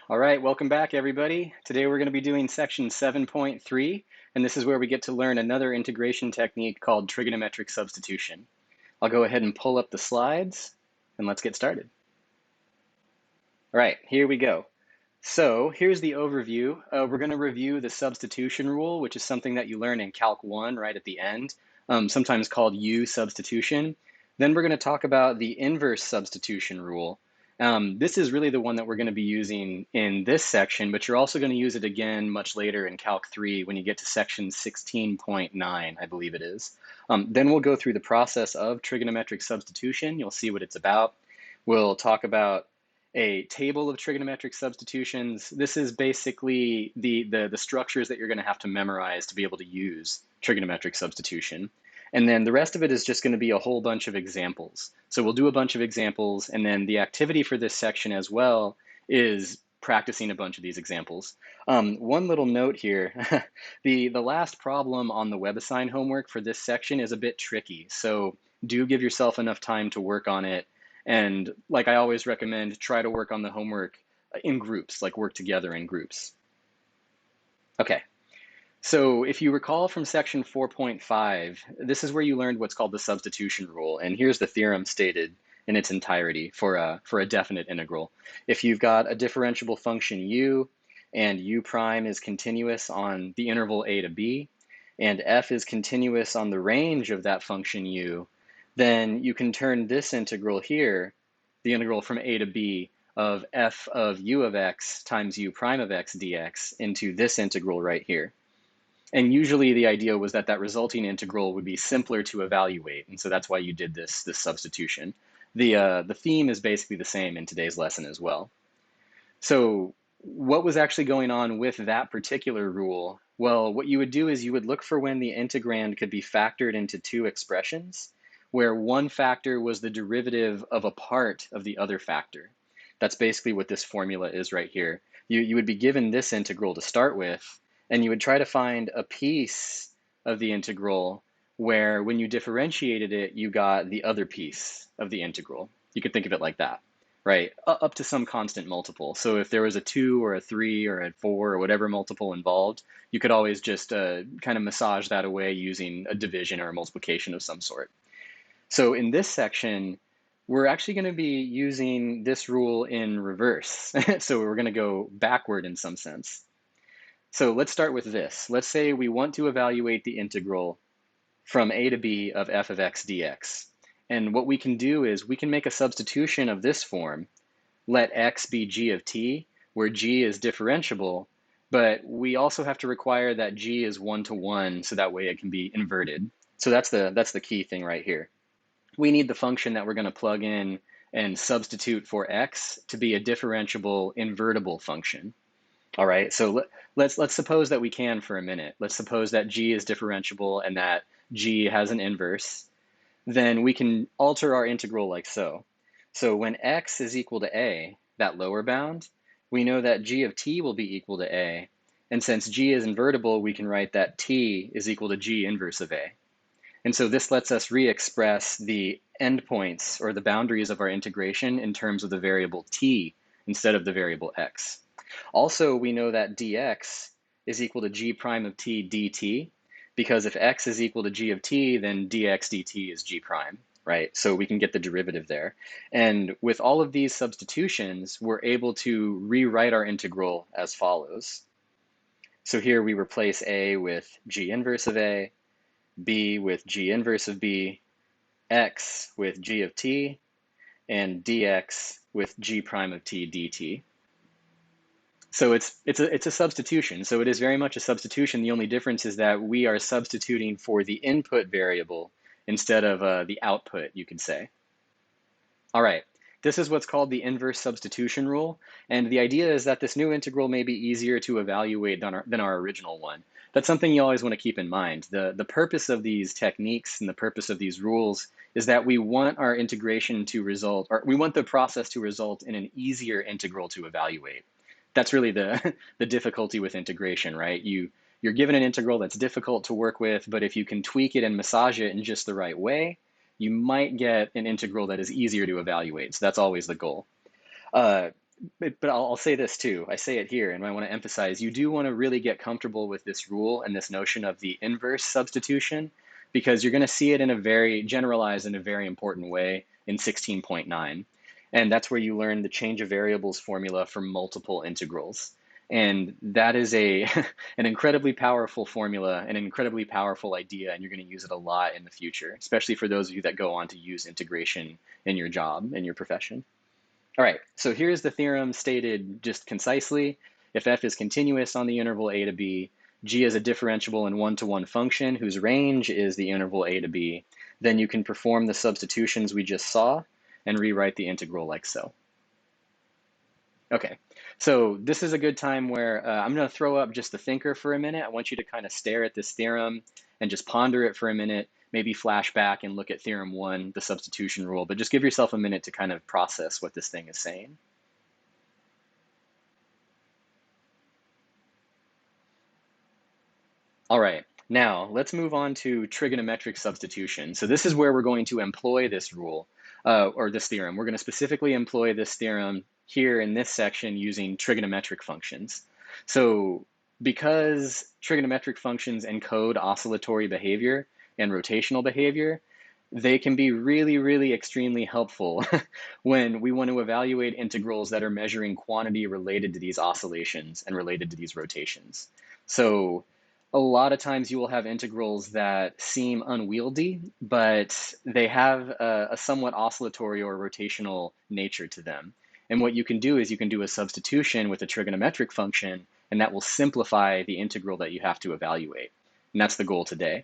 All right, welcome back, everybody. Today we're going to be doing section 7.3, and this is where we get to learn another integration technique called trigonometric substitution. I'll go ahead and pull up the slides, and let's get started. All right, here we go. So here's the overview. We're going to review the substitution rule, which is something that you learn in Calc 1 right at the end, sometimes called U substitution. Then we're going to talk about the inverse substitution rule. This is really the one that we're going to be using in this section, but you're also going to use it again much later in Calc 3 when you get to section 16.9, I believe it is. Then we'll go through the process of trigonometric substitution. You'll see what it's about. We'll talk about a table of trigonometric substitutions. This is basically the structures that you're going to have to memorize to be able to use trigonometric substitution. And then the rest of it is just going to be a whole bunch of examples. So we'll do a bunch of examples, and then the activity for this section as well is practicing a bunch of these examples. One little note here, the last problem on the WebAssign homework for this section is a bit tricky. So do give yourself enough time to work on it. And like I always recommend, try to work on the homework in groups, like work together in groups. Okay. So if you recall from section 4.5, this is where you learned what's called the substitution rule. And here's the theorem stated in its entirety for a definite integral. If you've got a differentiable function u, and u prime is continuous on the interval a to b, and f is continuous on the range of that function u, then you can turn this integral here, the integral from a to b of f of u of x times u prime of x dx, into this integral right here. And usually the idea was that that resulting integral would be simpler to evaluate, and so that's why you did this substitution. The theme is basically the same in today's lesson as well. So what was actually going on with that particular rule? Well, what you would do is you would look for when the integrand could be factored into two expressions, where one factor was the derivative of a part of the other factor. That's basically what this formula is right here. You would be given this integral to start with, and you would try to find a piece of the integral where when you differentiated it, you got the other piece of the integral. You could think of it like that, right? Up to some constant multiple. So if there was a 2 or a 3 or a 4 or whatever multiple involved, you could always just kind of massage that away using a division or a multiplication of some sort. So in this section, we're actually going to be using this rule in reverse. So we're going to go backward in some sense. So let's start with this. Let's say we want to evaluate the integral from a to b of f of x dx. And what we can do is we can make a substitution of this form, let x be g of t, where g is differentiable, but we also have to require that g is 1-to-1, so that way it can be inverted. So that's the key thing right here. We need the function that we're going to plug in and substitute for x to be a differentiable invertible function. All right, so let's suppose that we can for a minute. Let's suppose that g is differentiable and that g has an inverse. Then we can alter our integral like so. So when x is equal to a, that lower bound, we know that g of t will be equal to a. And since g is invertible, we can write that t is equal to g inverse of a. And so this lets us re-express the endpoints or the boundaries of our integration in terms of the variable t instead of the variable x. Also, we know that dx is equal to g prime of t dt, because if x is equal to g of t, then dx dt is g prime, right? So we can get the derivative there. And with all of these substitutions, we're able to rewrite our integral as follows. So here we replace a with g inverse of a, b with g inverse of b, x with g of t, and dx with g prime of t dt. So it's a substitution. So it is very much a substitution. The only difference is that we are substituting for the input variable instead of the output, you could say. All right, this is what's called the inverse substitution rule. And the idea is that this new integral may be easier to evaluate than our original one. That's something you always want to keep in mind. The purpose of these techniques and the purpose of these rules is that we want our integration to result, or we want the process to result in an easier integral to evaluate. That's really the difficulty with integration, right? You're given an integral that's difficult to work with, but if you can tweak it and massage it in just the right way, you might get an integral that is easier to evaluate. So that's always the goal. But I'll say this too. I say it here, and I want to emphasize you do want to really get comfortable with this rule and this notion of the inverse substitution, because you're going to see it in a very generalized in a very important way in 16.9. And that's where you learn the change of variables formula for multiple integrals. And that is a an incredibly powerful formula, an incredibly powerful idea, and you're going to use it a lot in the future, especially for those of you that go on to use integration in your job, in your profession. All right, so here's the theorem stated just concisely. If f is continuous on the interval a to b, g is a differentiable and one-to-one function whose range is the interval a to b, then you can perform the substitutions we just saw and rewrite the integral like so. Okay, so this is a good time where I'm going to throw up just the thinker for a minute. I want you to kind of stare at this theorem and just ponder it for a minute, maybe flash back and look at theorem 1, the substitution rule, but just give yourself a minute to kind of process what this thing is saying. All right, now let's move on to trigonometric substitution. So this is where we're going to employ this rule, or this theorem. We're going to specifically employ this theorem here in this section using trigonometric functions. So because trigonometric functions encode oscillatory behavior and rotational behavior, they can be really, really extremely helpful when we want to evaluate integrals that are measuring quantity related to these oscillations and related to these rotations. So a lot of times you will have integrals that seem unwieldy, but they have a somewhat oscillatory or rotational nature to them. And what you can do is you can do a substitution with a trigonometric function, and that will simplify the integral that you have to evaluate. And that's the goal today.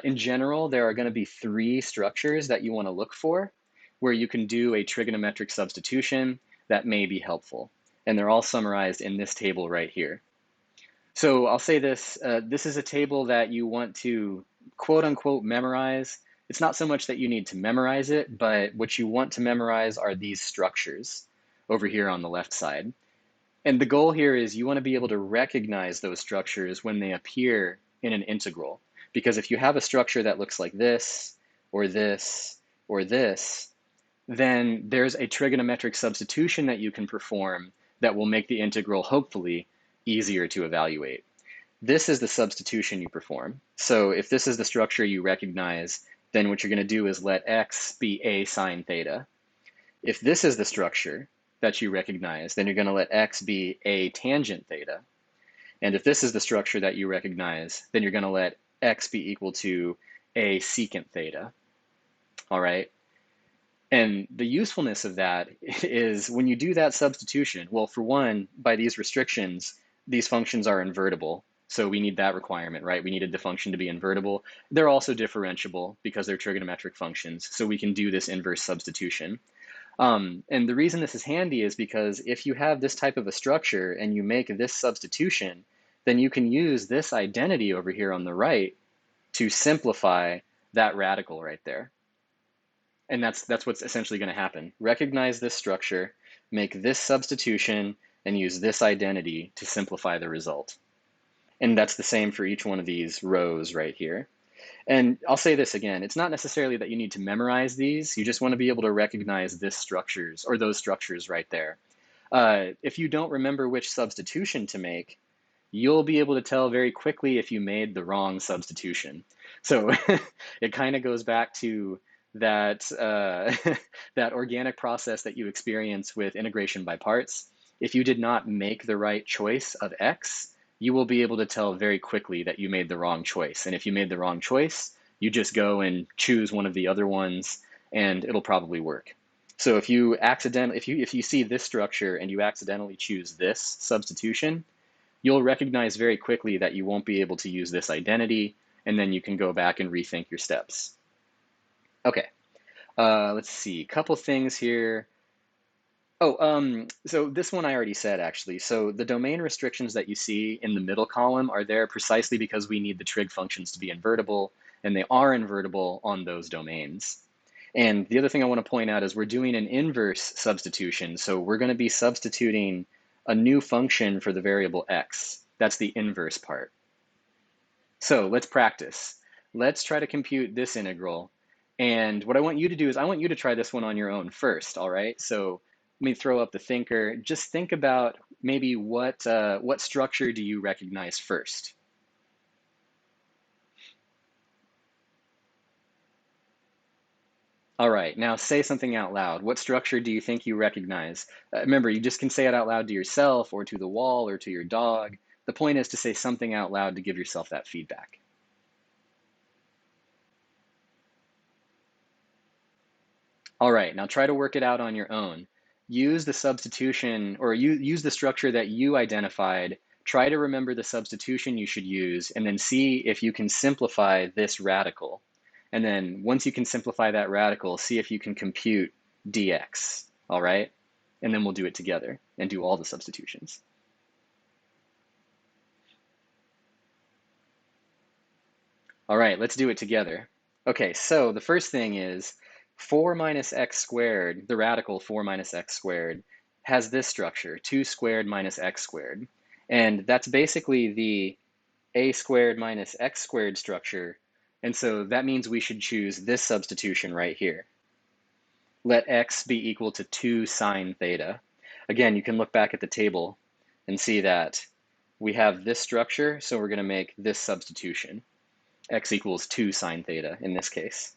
In general, there are going to be 3 structures that you want to look for where you can do a trigonometric substitution that may be helpful. And they're all summarized in this table right here. So I'll say this, this is a table that you want to quote unquote memorize. It's not so much that you need to memorize it, but what you want to memorize are these structures over here on the left side. And the goal here is you want to be able to recognize those structures when they appear in an integral. Because if you have a structure that looks like this, or this, or this, then there's a trigonometric substitution that you can perform that will make the integral, hopefully, easier to evaluate. This is the substitution you perform. So if this is the structure you recognize, then what you're going to do is let x be a sine theta. If this is the structure that you recognize, then you're going to let x be a tangent theta. And if this is the structure that you recognize, then you're going to let x be equal to a secant theta. All right? And the usefulness of that is when you do that substitution, well, for one, by these restrictions, these functions are invertible. So we need that requirement, right? We needed the function to be invertible. They're also differentiable because they're trigonometric functions. So we can do this inverse substitution. And the reason this is handy is because if you have this type of a structure and you make this substitution, then you can use this identity over here on the right to simplify that radical right there. And that's what's essentially going to happen. Recognize this structure, make this substitution, and use this identity to simplify the result. And that's the same for each one of these rows right here. And I'll say this again, it's not necessarily that you need to memorize these, you just want to be able to recognize this structures or those structures right there. If you don't remember which substitution to make, you'll be able to tell very quickly if you made the wrong substitution. So it kind of goes back to that, that organic process that you experience with integration by parts. If you did not make the right choice of x, you will be able to tell very quickly that you made the wrong choice. And if you made the wrong choice, you just go and choose one of the other ones and it'll probably work. So if you see this structure and you accidentally choose this substitution, you'll recognize very quickly that you won't be able to use this identity, and then you can go back and rethink your steps. Okay, let's see, a couple things here. Oh, so this one I already said actually. So the domain restrictions that you see in the middle column are there precisely because we need the trig functions to be invertible, and they are invertible on those domains. And the other thing I want to point out is we're doing an inverse substitution. So we're going to be substituting a new function for the variable x. That's the inverse part. So let's practice. Let's try to compute this integral. And what I want you to do is I want you to try this one on your own first, all right? So Let me throw up the thinker. Just think about maybe what structure do you recognize first? All right, now say something out loud. What structure do you think you recognize? Remember, you just can say it out loud to yourself or to the wall or to your dog. The point is to say something out loud to give yourself that feedback. All right, now try to work it out on your own. Use the substitution or use the structure that you identified. Try to remember the substitution you should use and then see if you can simplify this radical. And then once you can simplify that radical, see if you can compute dx, all right? And then we'll do it together and do all the substitutions. All right, let's do it together. Okay, so the first thing is 4 minus x squared, the radical 4 minus x squared, has this structure, 2 squared minus x squared. And that's basically the a squared minus x squared structure. And so that means we should choose this substitution right here. Let x be equal to 2 sine theta. Again, you can look back at the table and see that we have this structure, so we're going to make this substitution. X equals 2 sine theta in this case.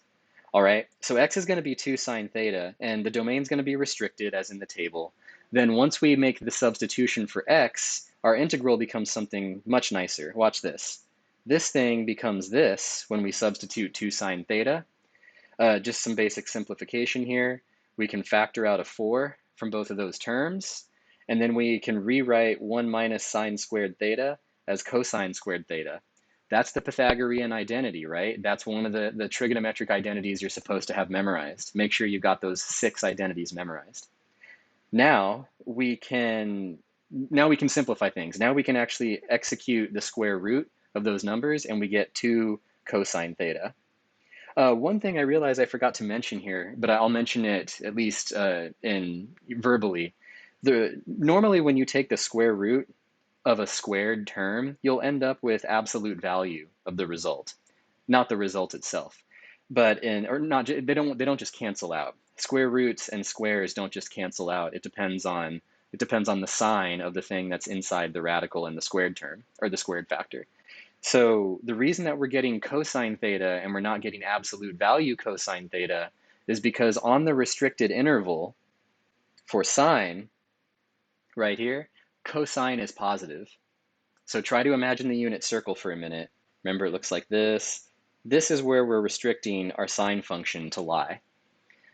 All right, so x is going to be 2 sine theta, and the domain's going to be restricted as in the table. Then once we make the substitution for x, our integral becomes something much nicer. Watch this. This thing becomes this when we substitute 2 sine theta. Just some basic simplification here. We can factor out a 4 from both of those terms, and then we can rewrite 1 minus sine squared theta as cosine squared theta. That's the Pythagorean identity, right? That's one of the trigonometric identities you're supposed to have memorized. Make sure you've got those 6 identities memorized. Now we can simplify things. Now we can actually execute the square root of those numbers, and we get 2 cosine theta. One thing I realize I forgot to mention here, but I'll mention it at least in verbally. Normally when you take the square root of a squared term, you'll end up with absolute value of the result, not the result itself. But they don't just cancel out. Square roots and squares don't just cancel out. It depends on the sign of the thing that's inside the radical in the squared term or the squared factor. So the reason that we're getting cosine theta and we're not getting absolute value cosine theta is because on the restricted interval for sine, right here, cosine is positive. So try to imagine the unit circle for a minute. Remember, it looks like this. This is where we're restricting our sine function to lie.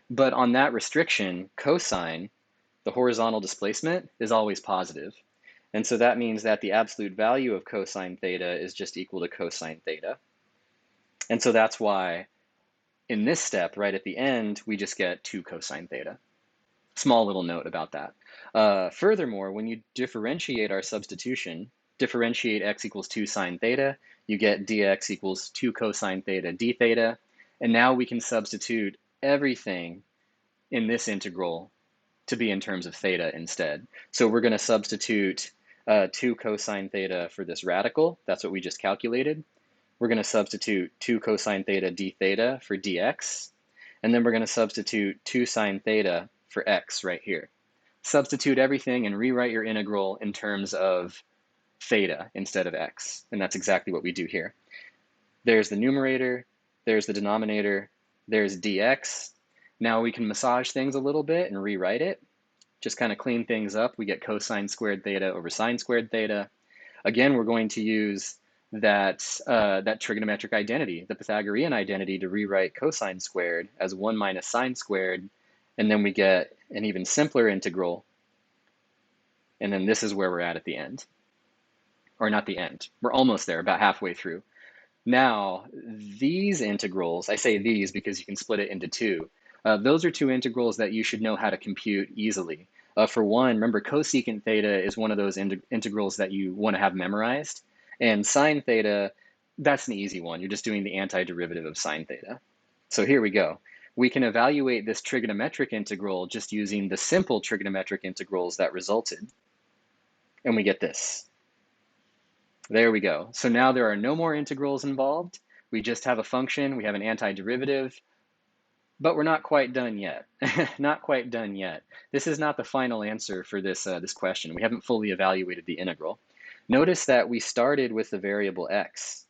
But on that restriction, cosine, the horizontal displacement, is always positive. And so that means that the absolute value of cosine theta is just equal to cosine theta. And so that's why in this step, right at the end, we just get 2 cosine theta. Small little note about that. Furthermore, when you differentiate our substitution, differentiate x equals 2 sine theta, you get dx equals 2 cosine theta d theta. And now we can substitute everything in this integral to be in terms of theta instead. So we're going to substitute 2 cosine theta for this radical. That's what we just calculated. We're going to substitute 2 cosine theta d theta for dx. And then we're going to substitute 2 sine theta for x right here. Substitute everything and rewrite your integral in terms of theta instead of x. And that's exactly what we do here. There's the numerator, there's the denominator, there's dx. Now we can massage things a little bit and rewrite it. Just kind of clean things up. We get cosine squared theta over sine squared theta. Again, we're going to use that trigonometric identity, the Pythagorean identity, to rewrite cosine squared as 1 minus sine squared. And then we get an even simpler integral. And then this is where we're at the end. Or not the end. We're almost there, about halfway through. Now, these integrals, I say these because you can split it into 2. Those are 2 integrals that you should know how to compute easily. For one, remember cosecant theta is one of those integrals that you want to have memorized. And sine theta, that's an easy one. You're just doing the antiderivative of sine theta. So here we go. We can evaluate this trigonometric integral just using the simple trigonometric integrals that resulted. And we get this. There we go. So now there are no more integrals involved. We just have a function. We have an antiderivative. But we're not quite done yet. Not quite done yet. This is not the final answer for this question. We haven't fully evaluated the integral. Notice that we started with the variable x.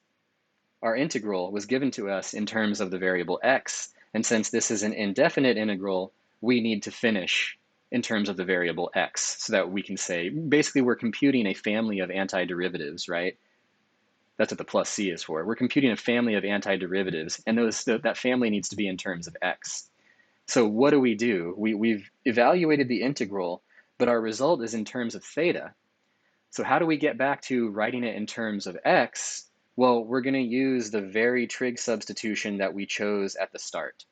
Our integral was given to us in terms of the variable x, and since this is an indefinite integral, we need to finish in terms of the variable x so that we can say, basically we're computing a family of antiderivatives, right? That's what the plus c is for. We're computing a family of antiderivatives, and that family needs to be in terms of x. So what do? We've evaluated the integral, but our result is in terms of theta. So how do we get back to writing it in terms of x? Well, we're going to use the very trig substitution that we chose at the start.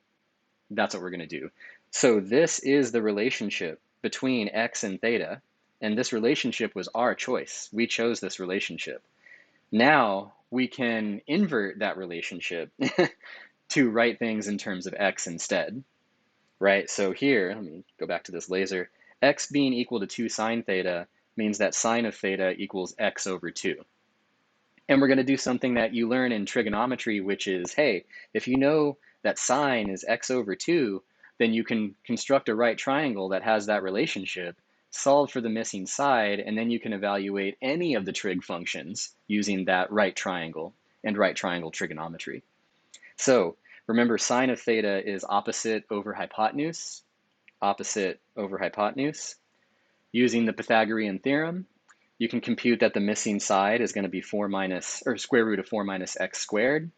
That's what we're going to do. So this is the relationship between x and theta, and this relationship was our choice. We chose this relationship. Now we can invert that relationship to write things in terms of x instead, right? So here, let me go back to this laser. X being equal to 2 sine theta means that sine of theta equals x over 2. And we're going to do something that you learn in trigonometry, which is, hey, if you know that sine is x over 2, then you can construct a right triangle that has that relationship, solve for the missing side, and then you can evaluate any of the trig functions using that right triangle and right triangle trigonometry. So remember, sine of theta is opposite over hypotenuse, opposite over hypotenuse. Using the Pythagorean theorem, you can compute that the missing side is going to be square root of 4 minus x squared.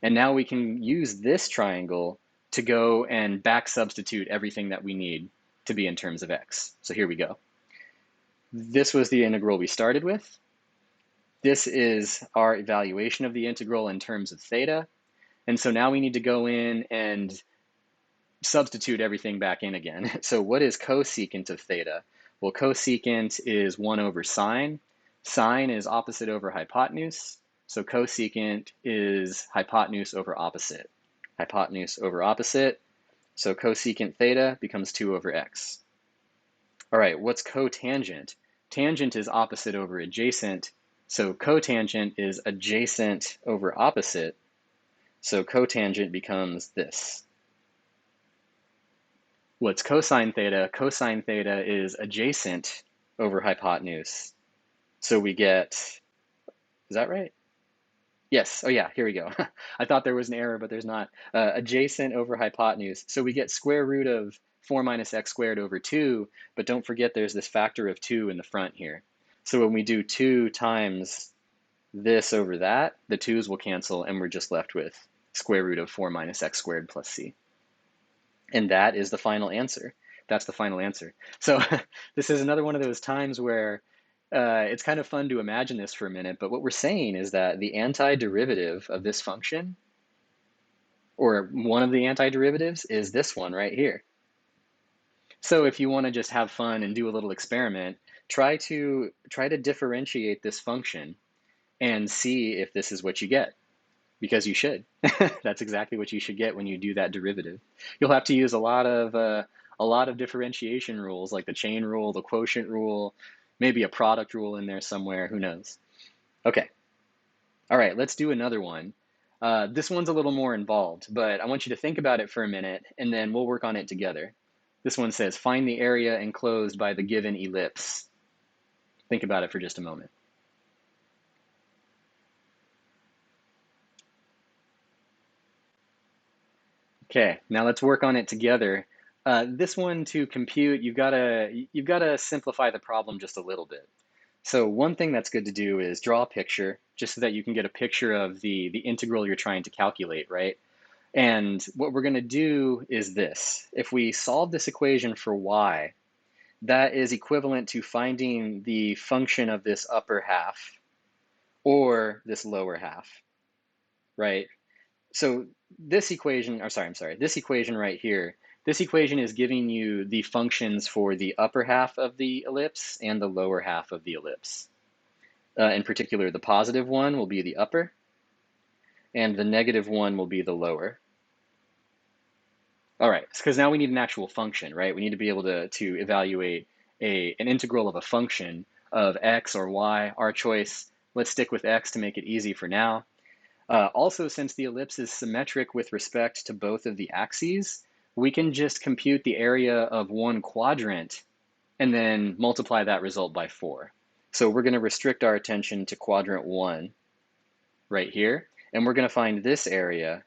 And now we can use this triangle to go and back substitute everything that we need to be in terms of x. So here we go. This was the integral we started with. This is our evaluation of the integral in terms of theta. And so now we need to go in and substitute everything back in again. So what is cosecant of theta? Well, cosecant is 1 over sine. Sine is opposite over hypotenuse. So cosecant is hypotenuse over opposite. Hypotenuse over opposite. So cosecant theta becomes 2 over x. All right, what's cotangent? Tangent is opposite over adjacent. So cotangent is adjacent over opposite. So cotangent becomes this. What's cosine theta? Cosine theta is adjacent over hypotenuse. So we get, is that right? Yes, oh yeah, here we go. I thought there was an error, but there's not. Adjacent over hypotenuse. So we get square root of 4 minus x squared over 2, but don't forget there's this factor of 2 in the front here. So when we do 2 times this over that, the 2's will cancel, and we're just left with square root of 4 minus x squared plus c. And that is the final answer. That's the final answer. So this is another one of those times where it's kind of fun to imagine this for a minute, but what we're saying is that the antiderivative of this function, or one of the antiderivatives, is this one right here. So if you want to just have fun and do a little experiment, try to differentiate this function and see if this is what you get. Because you should. That's exactly what you should get when you do that derivative. You'll have to use a lot of differentiation rules, like the chain rule, the quotient rule, maybe a product rule in there somewhere, who knows. Okay, all right, let's do another one. This one's a little more involved, but I want you to think about it for a minute, and then we'll work on it together. This one says, find the area enclosed by the given ellipse. Think about it for just a moment. Okay, now let's work on it together. This one, to compute, you've got to simplify the problem just a little bit. So one thing that's good to do is draw a picture, just so that you can get a picture of the integral you're trying to calculate, right? And what we're going to do is this. If we solve this equation for y, that is equivalent to finding the function of this upper half or this lower half, right? So this equation, this equation right here, this equation is giving you the functions for the upper half of the ellipse and the lower half of the ellipse. In particular, the positive one will be the upper, and the negative one will be the lower. All right, because now we need an actual function, right? We need to be able to evaluate an integral of a function of x or y, our choice. Let's stick with x to make it easy for now. Also, since the ellipse is symmetric with respect to both of the axes, we can just compute the area of one quadrant and then multiply that result by 4. So we're going to restrict our attention to quadrant 1 right here, and we're going to find this area,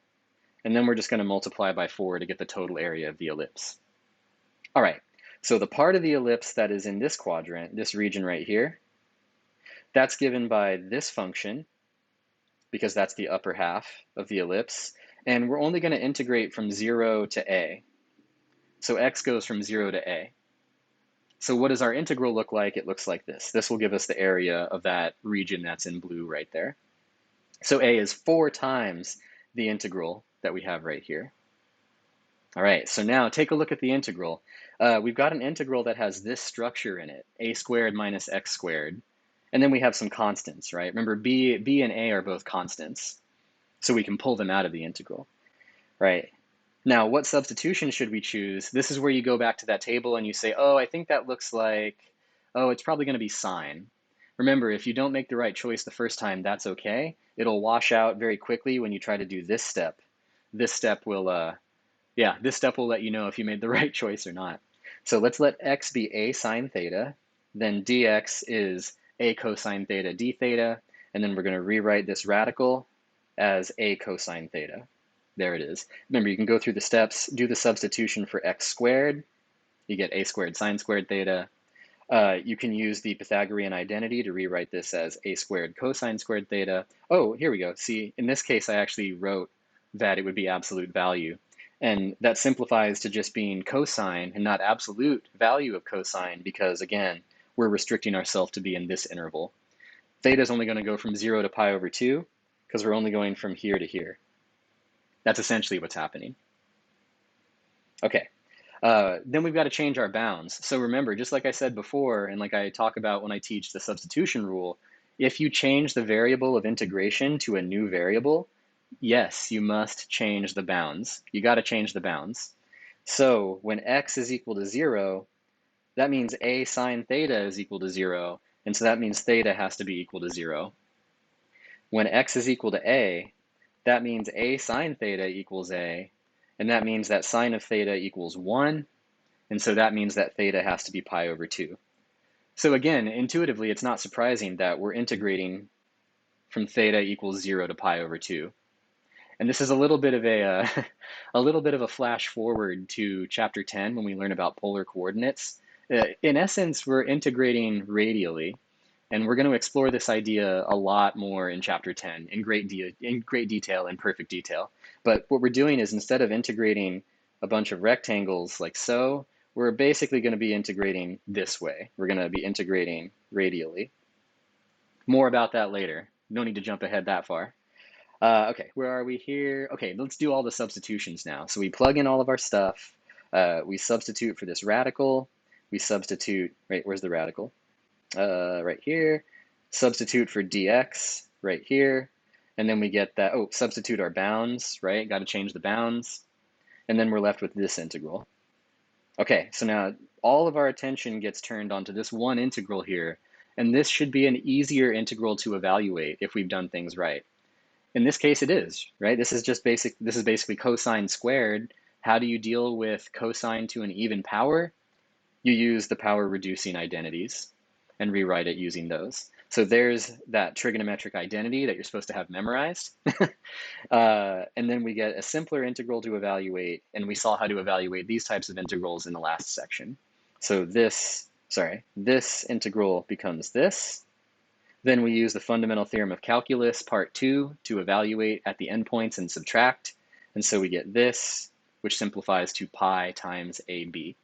and then we're just going to multiply by 4 to get the total area of the ellipse. All right, so the part of the ellipse that is in this quadrant, this region right here, that's given by this function, because that's the upper half of the ellipse, and we're only going to integrate from 0 to a. So x goes from 0 to a. So what does our integral look like? It looks like this. This will give us the area of that region that's in blue right there. So a is 4 times the integral that we have right here. All right, so now take a look at the integral. We've got an integral that has this structure in it, a squared minus x squared. And then we have some constants, right? Remember, b and a are both constants, so we can pull them out of the integral, right? Now, what substitution should we choose? This is where you go back to that table and you say, oh, I think that looks like, oh, it's probably going to be sine. Remember, if you don't make the right choice the first time, that's okay. It'll wash out very quickly when you try to do this step. This step will let you know if you made the right choice or not. So let's let x be a sine theta, then dx is a cosine theta d theta, and then we're going to rewrite this radical as a cosine theta. There it is. Remember, you can go through the steps, do the substitution for x squared, you get a squared sine squared theta. You can use the Pythagorean identity to rewrite this as a squared cosine squared theta. Oh, here we go. See, in this case, I actually wrote that it would be absolute value. And that simplifies to just being cosine and not absolute value of cosine because, again, we're restricting ourselves to be in this interval. Theta is only going to go from 0 to pi over 2 because we're only going from here to here. That's essentially what's happening. Okay, then we've got to change our bounds. So remember, just like I said before, and like I talk about when I teach the substitution rule, if you change the variable of integration to a new variable, yes, you must change the bounds. You got to change the bounds. So when x is equal to 0, that means a sine theta is equal to 0, and so that means theta has to be equal to 0. When x is equal to a, that means a sine theta equals a, and that means that sine of theta equals 1, and so that means that theta has to be pi over 2. So again, intuitively, it's not surprising that we're integrating from theta equals 0 to pi over 2. And this is a little bit of a flash forward to chapter 10 when we learn about polar coordinates. In essence, we're integrating radially, and we're going to explore this idea a lot more in chapter 10 in great detail, in perfect detail. But what we're doing is instead of integrating a bunch of rectangles like so, we're basically going to be integrating this way. We're going to be integrating radially. More about that later. No need to jump ahead that far. Okay, where are we here? Okay, let's do all the substitutions now. So we plug in all of our stuff. We substitute for this radical. We substitute, right, where's the radical? Right here. Substitute for dx right here. And then we get that, oh, substitute our bounds, right? Got to change the bounds. And then we're left with this integral. Okay, so now all of our attention gets turned onto this one integral here. And this should be an easier integral to evaluate if we've done things right. In this case, it is, right? This is basically cosine squared. How do you deal with cosine to an even power? You use the power reducing identities and rewrite it using those. So there's that trigonometric identity that you're supposed to have memorized. And then we get a simpler integral to evaluate, and we saw how to evaluate these types of integrals in the last section. So this integral becomes this. Then we use the fundamental theorem of calculus, part 2, to evaluate at the endpoints and subtract. And so we get this, which simplifies to pi times AB.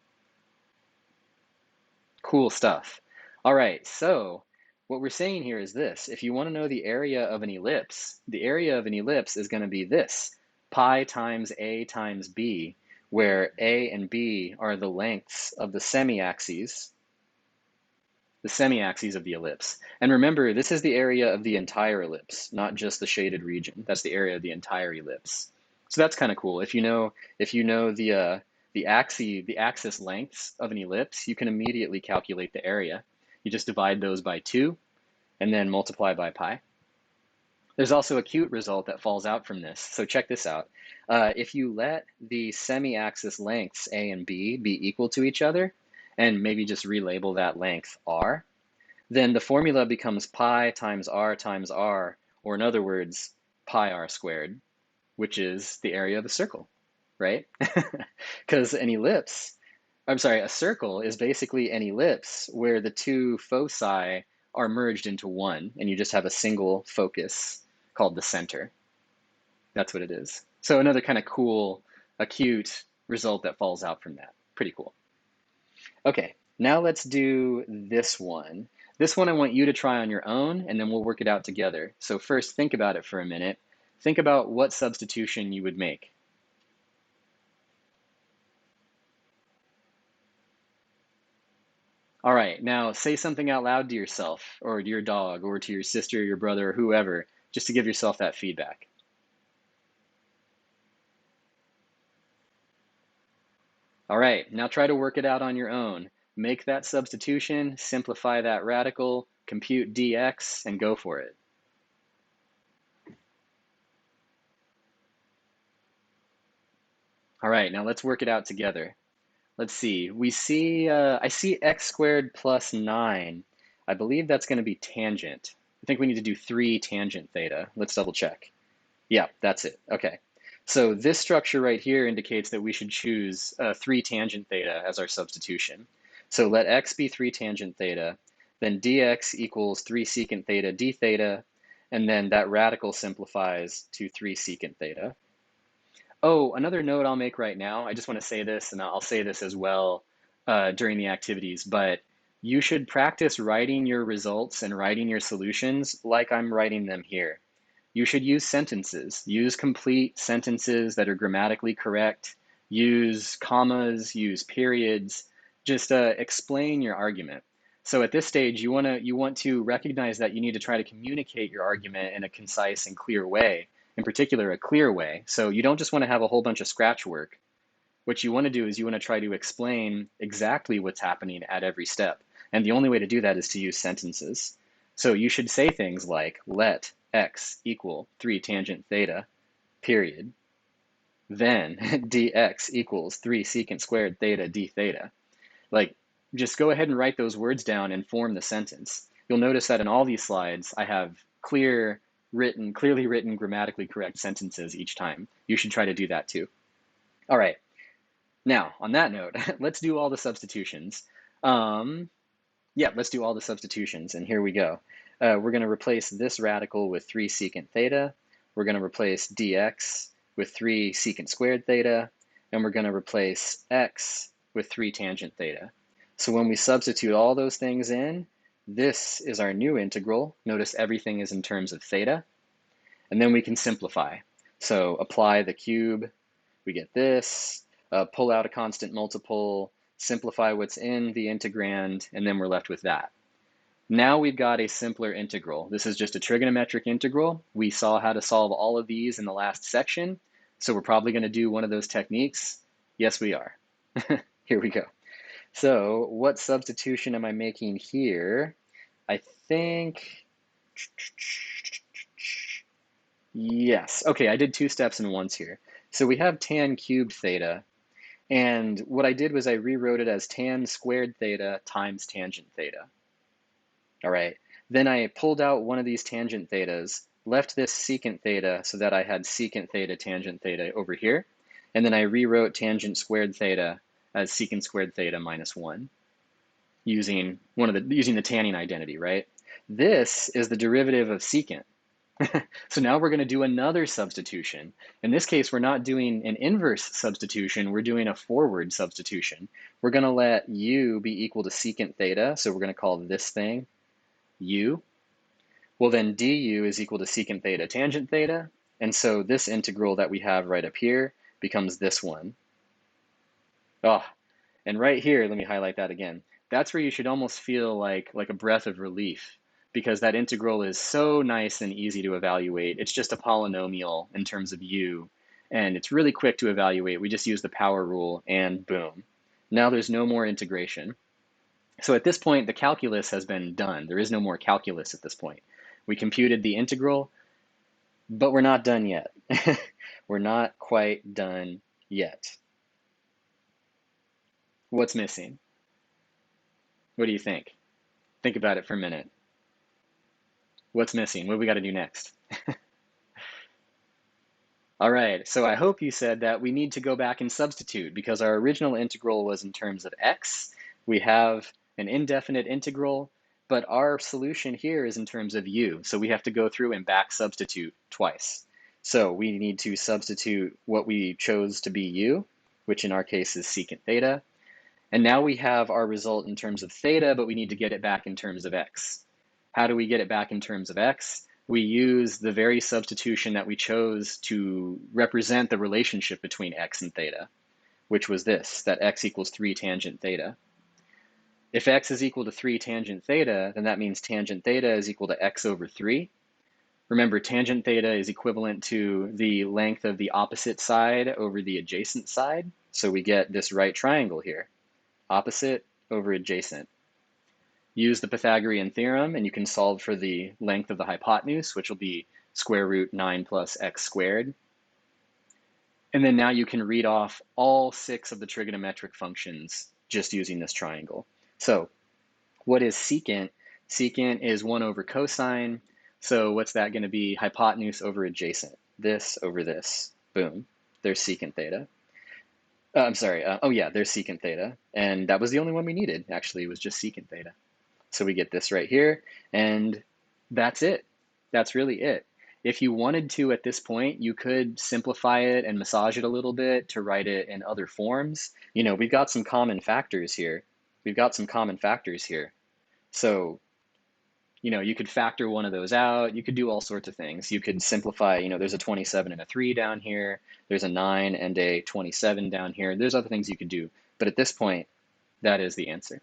Cool stuff. All right, so what we're saying here is this. If you want to know the area of an ellipse, the area of an ellipse is going to be this, pi times A times B, where A and B are the lengths of the semi-axes of the ellipse. And remember, this is the area of the entire ellipse, not just the shaded region. That's the area of the entire ellipse. So that's kind of cool. If you know the axis lengths of an ellipse, you can immediately calculate the area. You just divide those by 2 and then multiply by pi. There's also a cute result that falls out from this. So check this out. If you let the semi-axis lengths A and B be equal to each other, and maybe just relabel that length R, then the formula becomes pi times r, or in other words, pi r squared, which is the area of a circle, right? Because a circle is basically an ellipse where the two foci are merged into one, and you just have a single focus called the center. That's what it is. So another kind of cool, acute result that falls out from that. Pretty cool. Okay, now let's do this one. This one I want you to try on your own, and then we'll work it out together. So first, think about it for a minute. Think about what substitution you would make. All right, now say something out loud to yourself, or to your dog, or to your sister, your brother, or whoever, just to give yourself that feedback. All right, now try to work it out on your own. Make that substitution, simplify that radical, compute dx, and go for it. All right, now let's work it out together. Let's see. I see x squared plus 9. I believe that's going to be tangent. I think we need to do 3 tangent theta. Let's double check. Yeah, that's it. Okay. So this structure right here indicates that we should choose 3 tangent theta as our substitution. So let x be 3 tangent theta, then dx equals 3 secant theta d theta, and then that radical simplifies to 3 secant theta. Oh, another note I'll make right now, I just want to say this, and I'll say this as well during the activities, but you should practice writing your results and writing your solutions like I'm writing them here. You should use sentences. Use complete sentences that are grammatically correct. Use commas, use periods. Just explain your argument. So at this stage, you want to recognize that you need to try to communicate your argument in a concise and clear way, in particular, a clear way. So you don't just want to have a whole bunch of scratch work. What you want to do is you want to try to explain exactly what's happening at every step. And the only way to do that is to use sentences. So you should say things like, let x equal 3 tangent theta, period. Then dx equals 3 secant squared theta d theta. Like, just go ahead and write those words down and form the sentence. You'll notice that in all these slides, I have clearly written, grammatically correct sentences each time. You should try to do that too. All right. Now, on that note, let's do all the substitutions. Let's do all the substitutions, and here we go. We're going to replace this radical with 3 secant theta. We're going to replace dx with 3 secant squared theta, and we're going to replace x with 3 tangent theta. So when we substitute all those things in, this is our new integral. Notice everything is in terms of theta. And then we can simplify. So apply the cube, we get this, pull out a constant multiple, simplify what's in the integrand, and then we're left with that. Now we've got a simpler integral. This is just a trigonometric integral. We saw how to solve all of these in the last section, so we're probably going to do one of those techniques. Yes, we are. Here we go. So what substitution am I making here? I think, yes. Okay, I did 2 steps in once here. So we have tan cubed theta, and what I did was I rewrote it as tan squared theta times tangent theta. All right. Then I pulled out one of these tangent thetas, left this secant theta so that I had secant theta tangent theta over here, and then I rewrote tangent squared theta as secant squared theta minus 1 using the tanning identity, right? This is the derivative of secant. So now we're going to do another substitution. In this case, we're not doing an inverse substitution, we're doing a forward substitution. We're going to let u be equal to secant theta, so we're going to call this thing u. Well, then du is equal to secant theta tangent theta, and so this integral that we have right up here becomes this one. Oh, and right here, let me highlight that again. That's where you should almost feel like a breath of relief, because that integral is so nice and easy to evaluate. It's just a polynomial in terms of u, and it's really quick to evaluate. We just use the power rule, and boom. Now there's no more integration. So at this point, the calculus has been done. There is no more calculus at this point. We computed the integral. But we're not done yet. We're not quite done yet. What's missing? What do you think? Think about it for a minute. What's missing? What do we got to do next? All right, so I hope you said that we need to go back and substitute because our original integral was in terms of x. We have an indefinite integral, but our solution here is in terms of u. So we have to go through and back substitute twice. So we need to substitute what we chose to be u, which in our case is secant theta. And now we have our result in terms of theta, but we need to get it back in terms of x. How do we get it back in terms of x? We use the very substitution that we chose to represent the relationship between x and theta, which was this, that x equals 3 tangent theta. If x is equal to 3 tangent theta, then that means tangent theta is equal to x over 3. Remember, tangent theta is equivalent to the length of the opposite side over the adjacent side. So we get this right triangle here, opposite over adjacent. Use the Pythagorean theorem and you can solve for the length of the hypotenuse, which will be square root 9 plus x squared. And then now you can read off all 6 of the trigonometric functions just using this triangle. So what is secant? Secant is 1 over cosine. So what's that going to be? Hypotenuse over adjacent. This over this. Boom. There's secant theta. I'm sorry. Oh yeah, there's secant theta. And that was the only one we needed, actually. It was just secant theta. So we get this right here, and that's it. That's really it. If you wanted to at this point, you could simplify it and massage it a little bit to write it in other forms. You know, we've got some common factors here. So, you know, you could factor one of those out. You could do all sorts of things. You could simplify, you know, there's a 27 and a 3 down here. There's a 9 and a 27 down here. There's other things you could do. But at this point, that is the answer.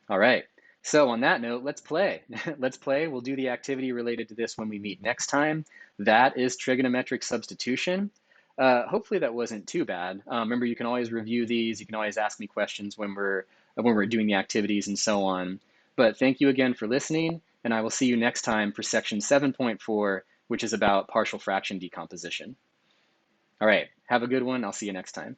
All right. So on that note, let's play. Let's play. We'll do the activity related to this when we meet next time. That is trigonometric substitution. Hopefully that wasn't too bad. Remember, you can always review these. You can always ask me questions when we're doing the activities and so on. But thank you again for listening, and I will see you next time for section 7.4, which is about partial fraction decomposition. All right. Have a good one. I'll see you next time.